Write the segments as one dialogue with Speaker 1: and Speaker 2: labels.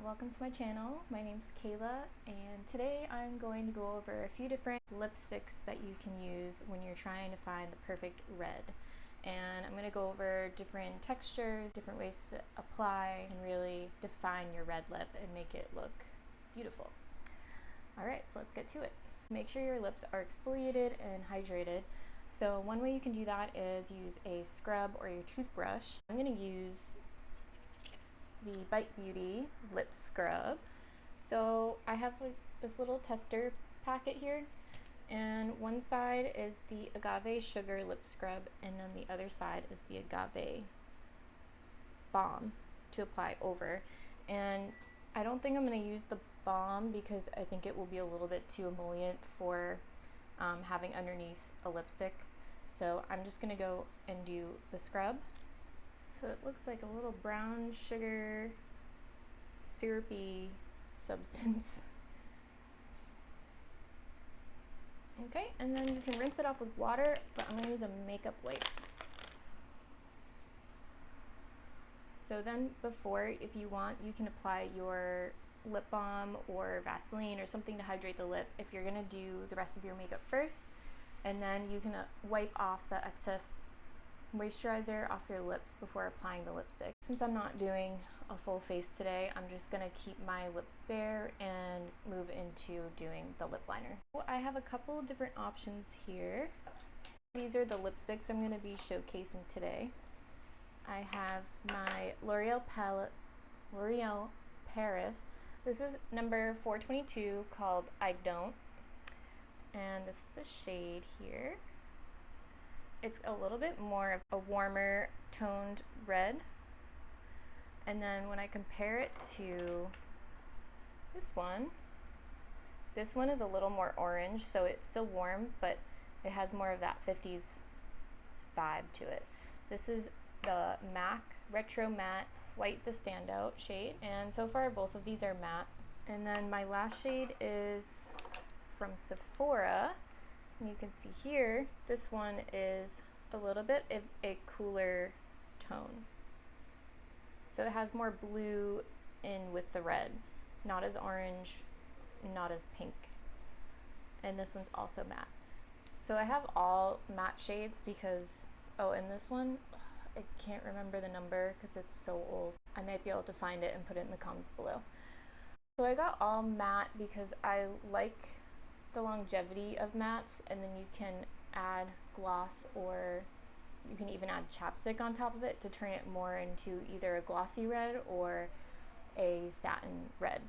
Speaker 1: welcome to my channel. My name's Kayla, and today I'm going to go over a few different lipsticks that you can use when you're trying to find the perfect red. And I'm going to go over different textures, different ways to apply, and really define your red lip and make it look beautiful. Alright, so let's get to it. Make sure your lips are exfoliated and hydrated. So one way you can do that is use a scrub or your toothbrush. I'm going to use the Bite Beauty lip scrub. So I have like this little tester packet here, and one side is the agave sugar lip scrub, and then the other side is the agave balm to apply over. And I don't think I'm going to use the balm because I think it will be a little bit too emollient for having underneath a lipstick. So I'm just going to go and do the scrub. So it looks like a little brown sugar syrupy substance. Okay, and then you can rinse it off with water, but I'm going to use a makeup wipe. So then before, if you want, you can apply your lip balm or Vaseline or something to hydrate the lip if you're going to do the rest of your makeup first. And then you can wipe off the excess moisturizer off your lips before applying the lipstick. Since I'm not doing a full face today, I'm just going to keep my lips bare and move into doing the lip liner. Well, I have a couple of different options here. These are the lipsticks I'm going to be showcasing today. I have my L'Oreal Paris. This is number 422 called I Don't. And this is the shade here. It's a little bit more of a warmer toned red. And then when I compare it to this one is a little more orange, so it's still warm, but it has more of that 50s vibe to it. This is the MAC Retro Matte White, the standout shade, and so far both of these are matte. And then my last shade is from Sephora. And you can see here, this one is a little bit of a cooler tone. So it has more blue in with the red, not as orange, not as pink. And this one's also matte. So I have all matte shades because, oh, and this one, I can't remember the number because it's so old. I might be able to find it and put it in the comments below. So I got all matte because I like the longevity of mattes, and then you can add gloss, or you can even add chapstick on top of it to turn it more into either a glossy red or a satin red,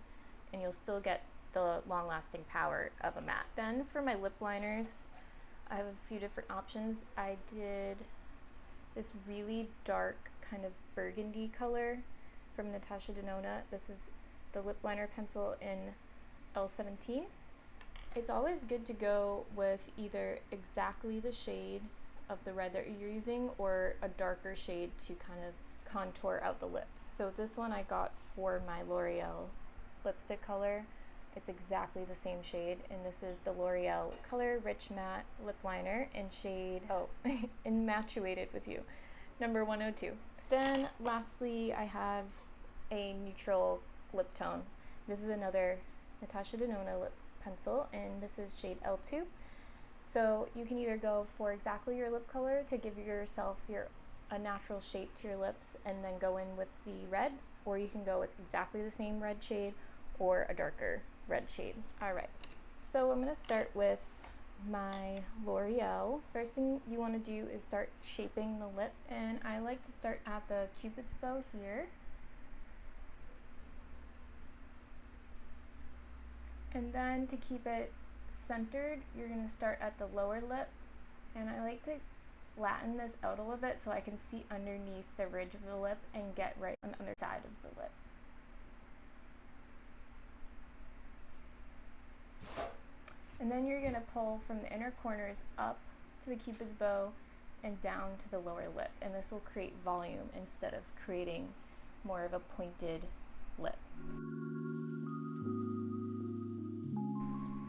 Speaker 1: and you'll still get the long-lasting power of a matte. Then for my lip liners, I have a few different options. I did this really dark kind of burgundy color from Natasha Denona. This is the lip liner pencil in L17. It's always good to go with either exactly the shade of the red that you're using or a darker shade to kind of contour out the lips. So this one I got for my L'Oreal lipstick color. It's exactly the same shade, and this is the L'Oreal Color Rich Matte Lip Liner in shade, Infatuated with You, number 102. Then lastly, I have a neutral lip tone. This is another Natasha Denona lip pencil, and this is shade L2. So you can either go for exactly your lip color to give yourself a natural shape to your lips and then go in with the red, or you can go with exactly the same red shade or a darker red shade. Alright, so I'm going to start with my L'Oreal. First thing you want to do is start shaping the lip, and I like to start at the Cupid's bow here. And then to keep it centered, you're going to start at the lower lip, and I like to flatten this out a little bit so I can see underneath the ridge of the lip and get right on the underside of the lip. And then you're going to pull from the inner corners up to the Cupid's bow and down to the lower lip, and this will create volume instead of creating more of a pointed lip.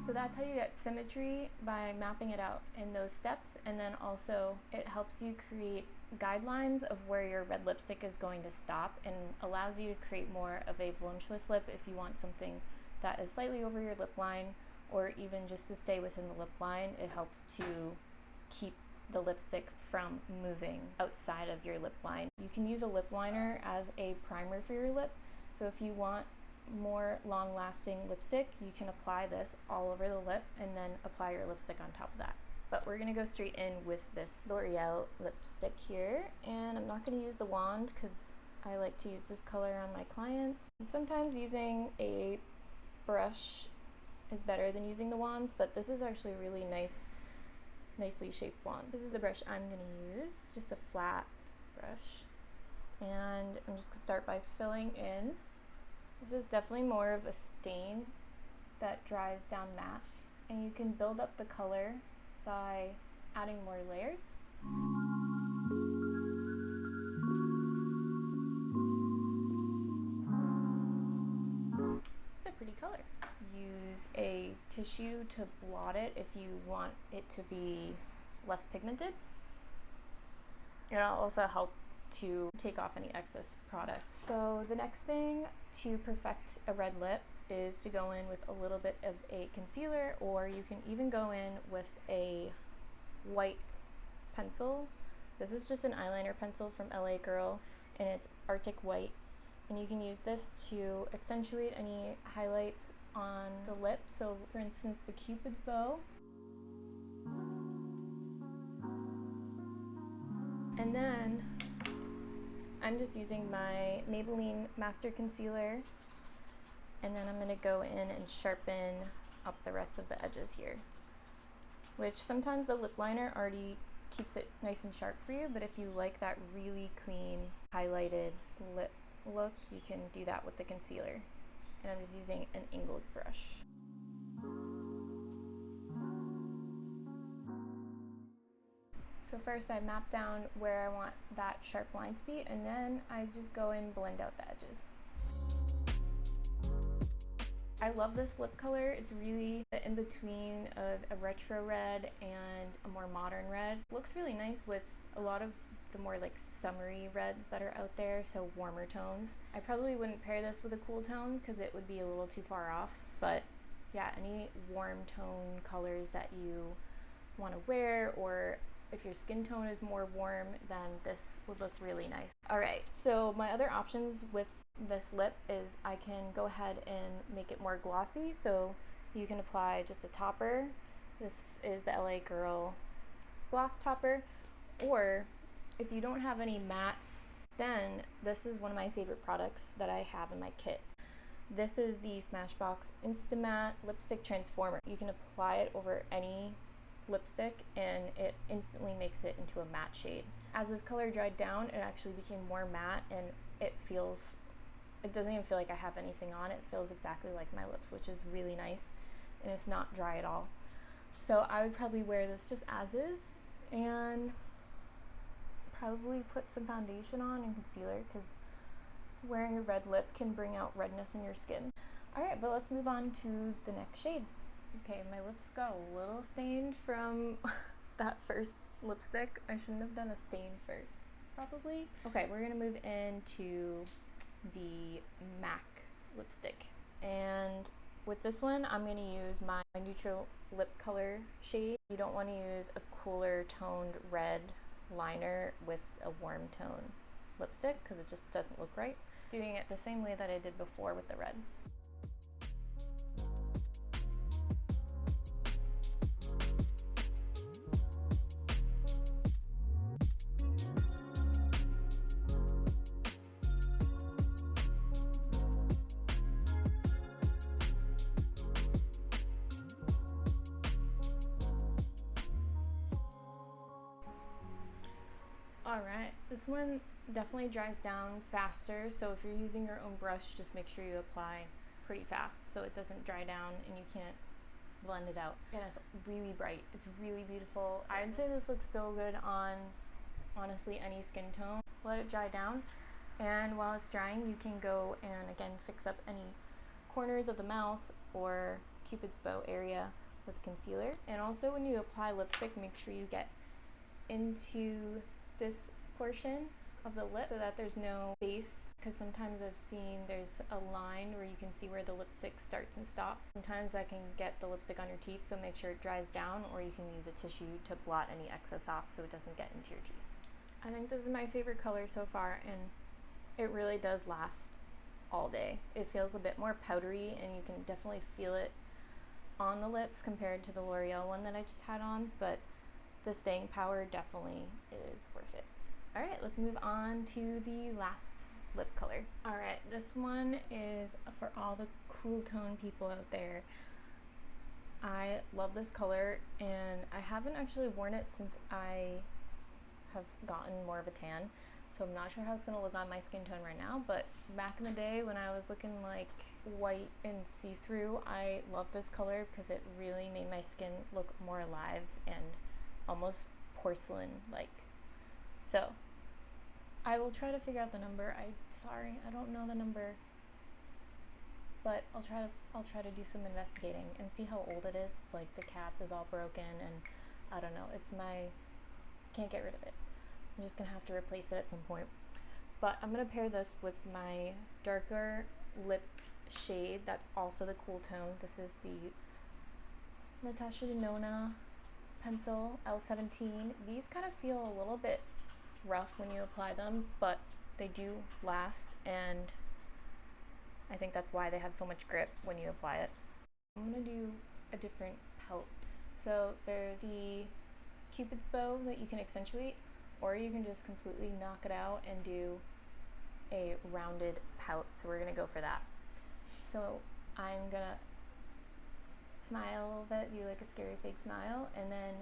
Speaker 1: So that's how you get symmetry, by mapping it out in those steps, and then also it helps you create guidelines of where your red lipstick is going to stop and allows you to create more of a voluptuous lip if you want something that is slightly over your lip line, or even just to stay within the lip line. It helps to keep the lipstick from moving outside of your lip line. You can use a lip liner as a primer for your lip. So if you want more long-lasting lipstick, you can apply this all over the lip and then apply your lipstick on top of that. But we're gonna go straight in with this L'Oreal lipstick here, and I'm not gonna use the wand because I like to use this color on my clients. And sometimes using a brush is better than using the wands, but this is actually a really nicely shaped wand. This is the brush I'm gonna use, just a flat brush. And I'm just gonna start by filling in. This is definitely more of a stain that dries down matte, and you can build up the color by adding more layers. It's a pretty color. Use a tissue to blot it if you want it to be less pigmented. It'll also help to take off any excess product. So the next thing to perfect a red lip is to go in with a little bit of a concealer, or you can even go in with a white pencil. This is just an eyeliner pencil from LA Girl, and it's Arctic White, and you can use this to accentuate any highlights on the lip. So for instance, the Cupid's bow. And then I'm just using my Maybelline Master Concealer, and then I'm going to go in and sharpen up the rest of the edges here, which sometimes the lip liner already keeps it nice and sharp for you, but if you like that really clean highlighted lip look, you can do that with the concealer. And I'm just using an angled brush. So first I map down where I want that sharp line to be, and then I just go and blend out the edges. I love this lip color. It's really the in-between of a retro red and a more modern red. It looks really nice with a lot of the more like summery reds that are out there, so warmer tones. I probably wouldn't pair this with a cool tone because it would be a little too far off, but yeah, any warm tone colors that you want to wear, or if your skin tone is more warm, then this would look really nice. All right, so my other options with this lip is I can go ahead and make it more glossy. So you can apply just a topper. This is the LA Girl gloss topper. Or if you don't have any mattes, then this is one of my favorite products that I have in my kit. This is the Smashbox Instamatte Lipstick Transformer. You can apply it over any lipstick and it instantly makes it into a matte shade. As this color dried down, it actually became more matte, and it doesn't even feel like I have anything on. It feels exactly like my lips, which is really nice, and it's not dry at all. So I would probably wear this just as is, and probably put some foundation on and concealer, because wearing a red lip can bring out redness in your skin. Alright, but let's move on to the next shade. Okay, my lips got a little stained from that first lipstick. I shouldn't have done a stain first, probably. Okay, we're gonna move into the MAC lipstick, and with this one I'm going to use my neutral lip color shade. You don't want to use a cooler toned red liner with a warm tone lipstick because it just doesn't look right. Doing it the same way that I did before with the red. Alright, this one definitely dries down faster, so if you're using your own brush, just make sure you apply pretty fast so it doesn't dry down and you can't blend it out. And it's really bright. It's really beautiful. I'd say this looks so good on honestly any skin tone. Let it dry down, and while it's drying you can go and again fix up any corners of the mouth or Cupid's bow area with concealer. And also when you apply lipstick, make sure you get into this portion of the lip so that there's no base, because sometimes I've seen there's a line where you can see where the lipstick starts and stops. Sometimes that can get the lipstick on your teeth, so make sure it dries down, or you can use a tissue to blot any excess off so it doesn't get into your teeth. I think this is my favorite color so far, and it really does last all day. It feels a bit more powdery, and you can definitely feel it on the lips compared to the L'Oreal one that I just had on, but the staying power definitely is worth it. All right, let's move on to the last lip color. All right, this one is for all the cool tone people out there. I love this color, and I haven't actually worn it since I have gotten more of a tan, so I'm not sure how it's gonna look on my skin tone right now, but back in the day when I was looking like white and see-through, I loved this color because it really made my skin look more alive and almost porcelain-like. So I will try to figure out the number. Sorry, I don't know the number, but I'll try to do some investigating and see how old it is. It's like the cap is all broken, and I don't know. Can't get rid of it. I'm just gonna have to replace it at some point. But I'm gonna pair this with my darker lip shade that's also the cool tone. This is the Natasha Denona pencil L17. These kind of feel a little bit rough when you apply them, but they do last, and I think that's why they have so much grip when you apply it. I'm gonna do a different pout. So there's the Cupid's bow that you can accentuate, or you can just completely knock it out and do a rounded pout. So we're gonna go for that. So I'm gonna smile a little bit, do like a scary fake smile, and then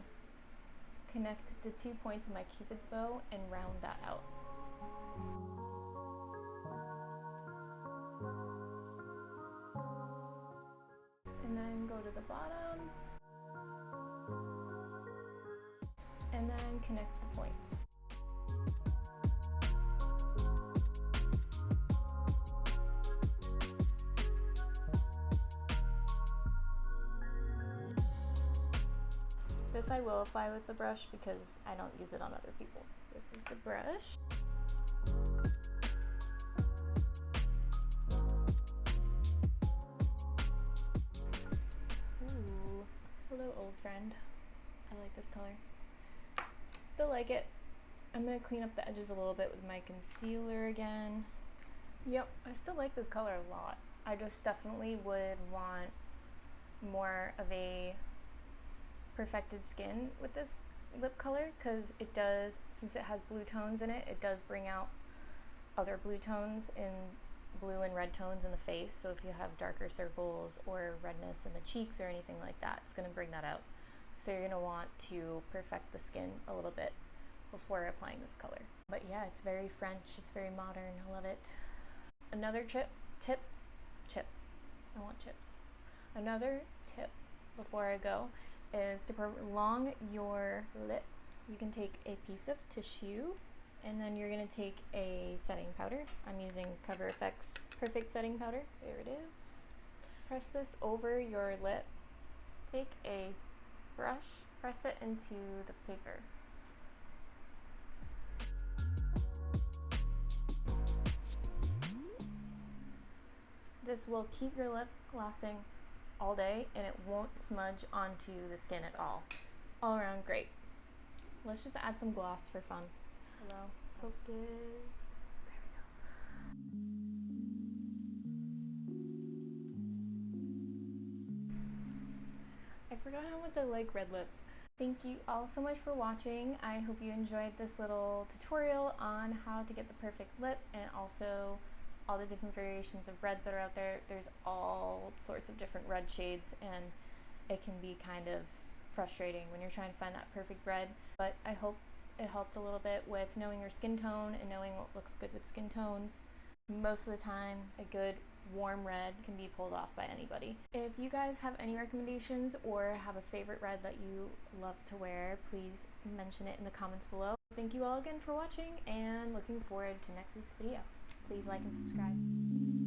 Speaker 1: connect the 2 points of my Cupid's bow and round that out. And then go to the bottom, and then connect the points. This I will apply with the brush because I don't use it on other people. This is the brush. Ooh, hello old friend. I like this color. Still like it. I'm gonna clean up the edges a little bit with my concealer again. Yep, I still like this color a lot. I just definitely would want more of a perfected skin with this lip color, because it does, since it has blue tones in it, it does bring out other blue tones in blue and red tones in the face. So if you have darker circles or redness in the cheeks or anything like that, it's going to bring that out. So you're going to want to perfect the skin a little bit before applying this color. But yeah, it's very French, it's very modern, I love it. Another tip, I want chips. Another tip before I go is to prolong your lip. You can take a piece of tissue, and then you're going to take a setting powder. I'm using Cover FX Perfect Setting Powder. There it is. Press this over your lip. Take a brush, press it into the paper. This will keep your lip lasting all day, and it won't smudge onto the skin at all. All around great. Let's just add some gloss for fun. Hello, focus. There we go. I forgot how much I like red lips. Thank you all so much for watching. I hope you enjoyed this little tutorial on how to get the perfect lip, and also all the different variations of reds that are out there. There's all sorts of different red shades, and it can be kind of frustrating when you're trying to find that perfect red. But I hope it helped a little bit with knowing your skin tone and knowing what looks good with skin tones. Most of the time, a good warm red can be pulled off by anybody. If you guys have any recommendations or have a favorite red that you love to wear, please mention it in the comments below. Thank you all again for watching, and looking forward to next week's video. Please like and subscribe.